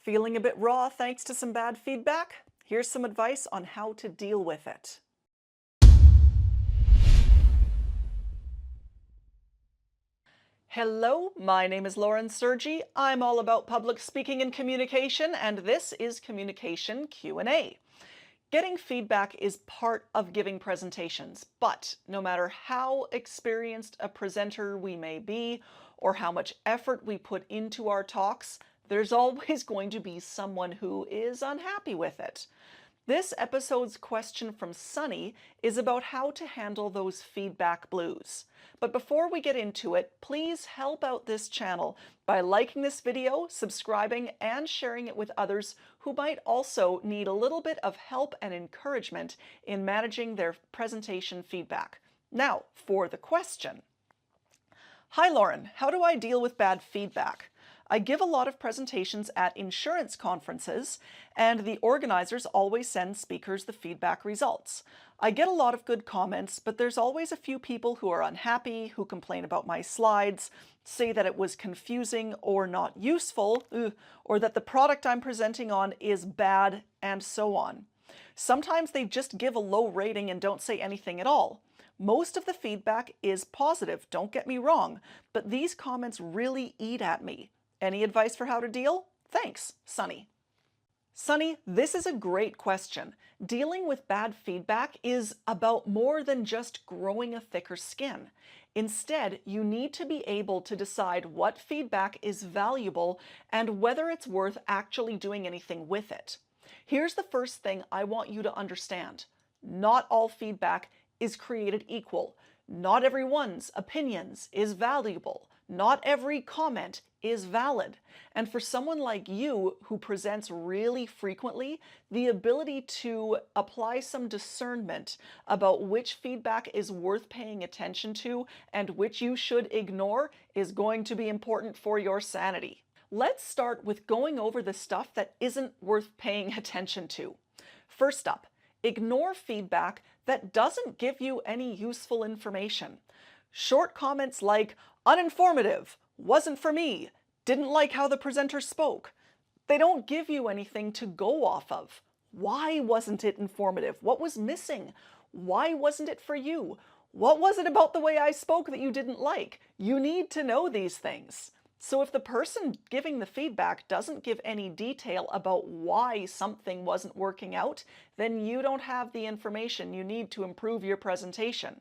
Feeling a bit raw thanks to some bad feedback? Here's some advice on how to deal with it. Hello, my name is Lauren Sergi. I'm all about public speaking and communication, and this is Communication Q&A. Getting feedback is part of giving presentations, but no matter how experienced a presenter we may be or how much effort we put into our talks, there's always going to be someone who is unhappy with it. This episode's question from Sunny is about how to handle those feedback blues. But before we get into it, please help out this channel by liking this video, subscribing, and sharing it with others who might also need a little bit of help and encouragement in managing their presentation feedback. Now, for the question. Hi Lauren, how do I deal with bad feedback? I give a lot of presentations at insurance conferences, and the organizers always send speakers the feedback results. I get a lot of good comments, but there's always a few people who are unhappy, who complain about my slides, say that it was confusing or not useful, or that the product I'm presenting on is bad, and so on. Sometimes they just give a low rating and don't say anything at all. Most of the feedback is positive, don't get me wrong, but these comments really eat at me. Any advice for how to deal? Thanks, Sunny. Sunny, this is a great question. Dealing with bad feedback is about more than just growing a thicker skin. Instead, you need to be able to decide what feedback is valuable and whether it's worth actually doing anything with it. Here's the first thing I want you to understand. Not all feedback is created equal. Not everyone's opinions is valuable. Not every comment is valid. And for someone like you who presents really frequently, the ability to apply some discernment about which feedback is worth paying attention to and which you should ignore is going to be important for your sanity. Let's start with going over the stuff that isn't worth paying attention to. First up, ignore feedback that doesn't give you any useful information. Short comments like, uninformative, wasn't for me, didn't like how the presenter spoke. They don't give you anything to go off of. Why wasn't it informative? What was missing? Why wasn't it for you? What was it about the way I spoke that you didn't like? You need to know these things. So if the person giving the feedback doesn't give any detail about why something wasn't working out, then you don't have the information you need to improve your presentation.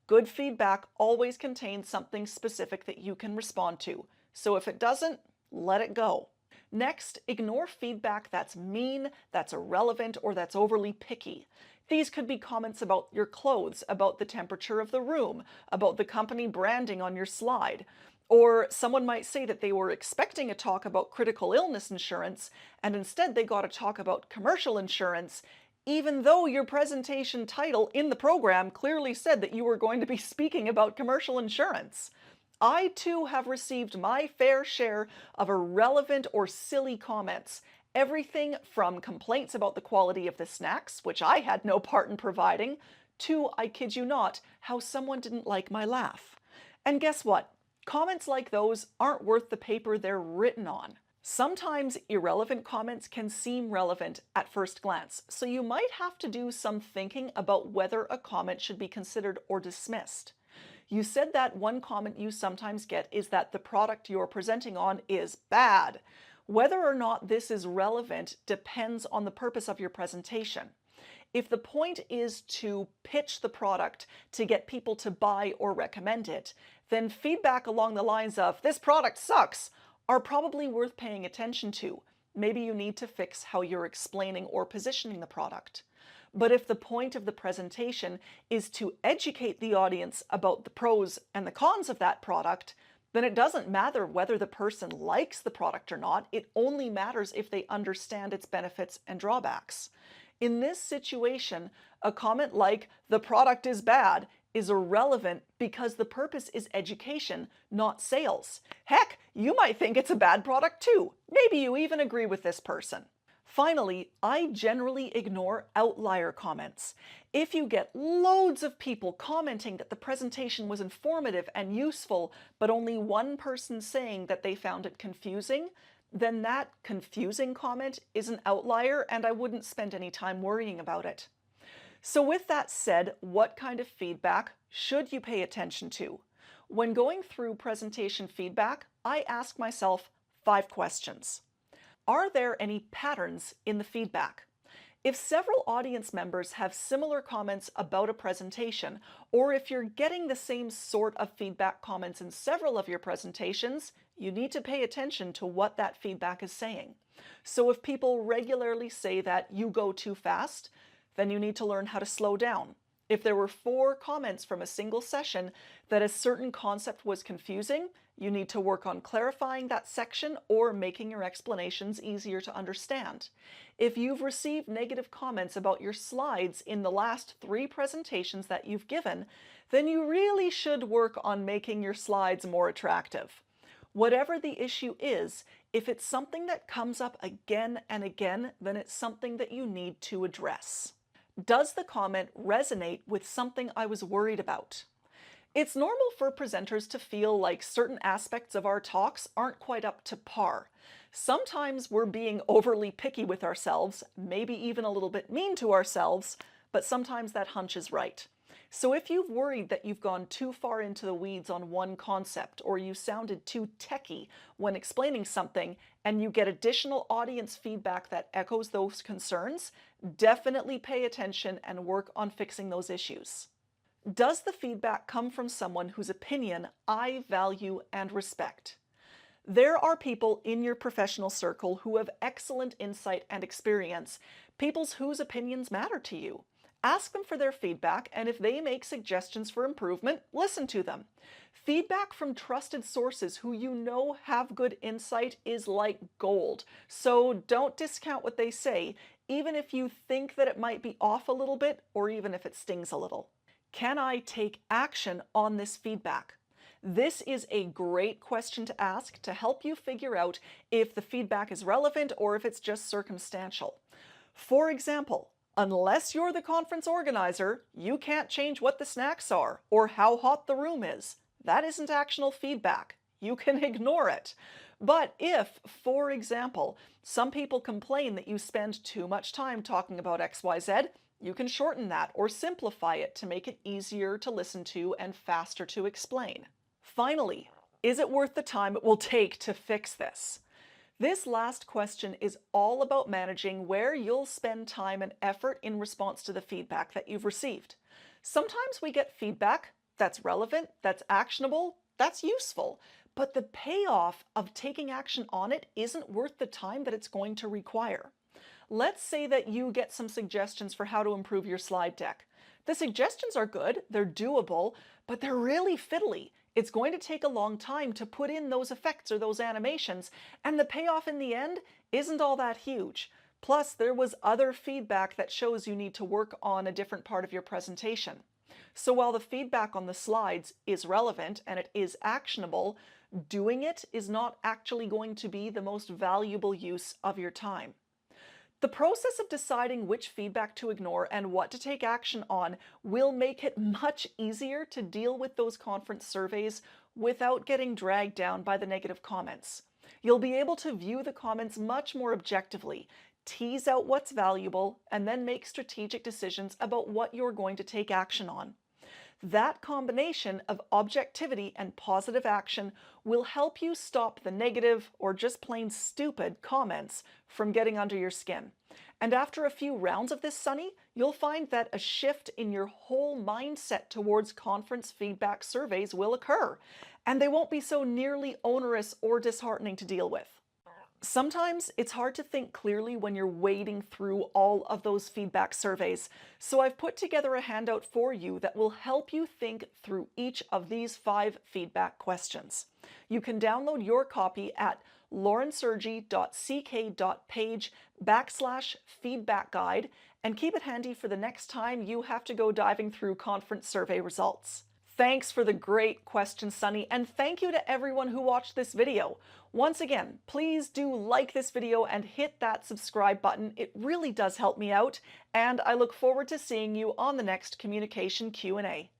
Good feedback always contains something specific that you can respond to. So if it doesn't, let it go. Next, ignore feedback that's mean, that's irrelevant, or that's overly picky. These could be comments about your clothes, about the temperature of the room, about the company branding on your slide. Or someone might say that they were expecting a talk about critical illness insurance, and instead they got a talk about commercial insurance, even though your presentation title in the program clearly said that you were going to be speaking about commercial insurance. I too have received my fair share of irrelevant or silly comments. Everything from complaints about the quality of the snacks, which I had no part in providing, to, I kid you not, how someone didn't like my laugh. And guess what? Comments like those aren't worth the paper they're written on. Sometimes irrelevant comments can seem relevant at first glance, so you might have to do some thinking about whether a comment should be considered or dismissed. You said that one comment you sometimes get is that the product you're presenting on is bad. Whether or not this is relevant depends on the purpose of your presentation. If the point is to pitch the product to get people to buy or recommend it, then feedback along the lines of, "This product sucks," are probably worth paying attention to. Maybe you need to fix how you're explaining or positioning the product. But if the point of the presentation is to educate the audience about the pros and the cons of that product, then it doesn't matter whether the person likes the product or not. It only matters if they understand its benefits and drawbacks. In this situation, a comment like, "The product is bad," is irrelevant because the purpose is education, not sales. Heck, you might think it's a bad product too. Maybe you even agree with this person. Finally, I generally ignore outlier comments. If you get loads of people commenting that the presentation was informative and useful, but only one person saying that they found it confusing, then that confusing comment is an outlier and I wouldn't spend any time worrying about it. So with that said, what kind of feedback should you pay attention to? When going through presentation feedback, I ask myself 5 questions. Are there any patterns in the feedback? If several audience members have similar comments about a presentation, or if you're getting the same sort of feedback comments in several of your presentations, you need to pay attention to what that feedback is saying. So if people regularly say that you go too fast, then you need to learn how to slow down. If there were 4 comments from a single session that a certain concept was confusing, you need to work on clarifying that section or making your explanations easier to understand. If you've received negative comments about your slides in the last 3 presentations that you've given, then you really should work on making your slides more attractive. Whatever the issue is, if it's something that comes up again and again, then it's something that you need to address. Does the comment resonate with something I was worried about? It's normal for presenters to feel like certain aspects of our talks aren't quite up to par. Sometimes we're being overly picky with ourselves, maybe even a little bit mean to ourselves, but sometimes that hunch is right. So if you've worried that you've gone too far into the weeds on one concept, or you sounded too techy when explaining something, and you get additional audience feedback that echoes those concerns, definitely pay attention and work on fixing those issues. Does the feedback come from someone whose opinion I value and respect? There are people in your professional circle who have excellent insight and experience, people whose opinions matter to you. Ask them for their feedback, and if they make suggestions for improvement, listen to them. Feedback from trusted sources who you know have good insight is like gold, so don't discount what they say, even if you think that it might be off a little bit, or even if it stings a little. Can I take action on this feedback? This is a great question to ask to help you figure out if the feedback is relevant or if it's just circumstantial. For example, unless you're the conference organizer, you can't change what the snacks are or how hot the room is. That isn't actionable feedback. You can ignore it. But if, for example, some people complain that you spend too much time talking about XYZ, you can shorten that or simplify it to make it easier to listen to and faster to explain. Finally, is it worth the time it will take to fix this? This last question is all about managing where you'll spend time and effort in response to the feedback that you've received. Sometimes we get feedback that's relevant, that's actionable, that's useful, but the payoff of taking action on it isn't worth the time that it's going to require. Let's say that you get some suggestions for how to improve your slide deck. The suggestions are good, they're doable, but they're really fiddly. It's going to take a long time to put in those effects or those animations, and the payoff in the end isn't all that huge. Plus, there was other feedback that shows you need to work on a different part of your presentation. So while the feedback on the slides is relevant and it is actionable, doing it is not actually going to be the most valuable use of your time. The process of deciding which feedback to ignore and what to take action on will make it much easier to deal with those conference surveys without getting dragged down by the negative comments. You'll be able to view the comments much more objectively, tease out what's valuable, and then make strategic decisions about what you're going to take action on. That combination of objectivity and positive action will help you stop the negative or just plain stupid comments from getting under your skin. And after a few rounds of this, Sunny, you'll find that a shift in your whole mindset towards conference feedback surveys will occur, and they won't be so nearly onerous or disheartening to deal with. Sometimes it's hard to think clearly when you're wading through all of those feedback surveys, so I've put together a handout for you that will help you think through each of these 5 feedback questions. You can download your copy at laurensergi.ck.page/feedback guide and keep it handy for the next time you have to go diving through conference survey results. Thanks for the great question, Sunny, and thank you to everyone who watched this video. Once again, please do like this video and hit that subscribe button. It really does help me out, and I look forward to seeing you on the next Communication Q&A.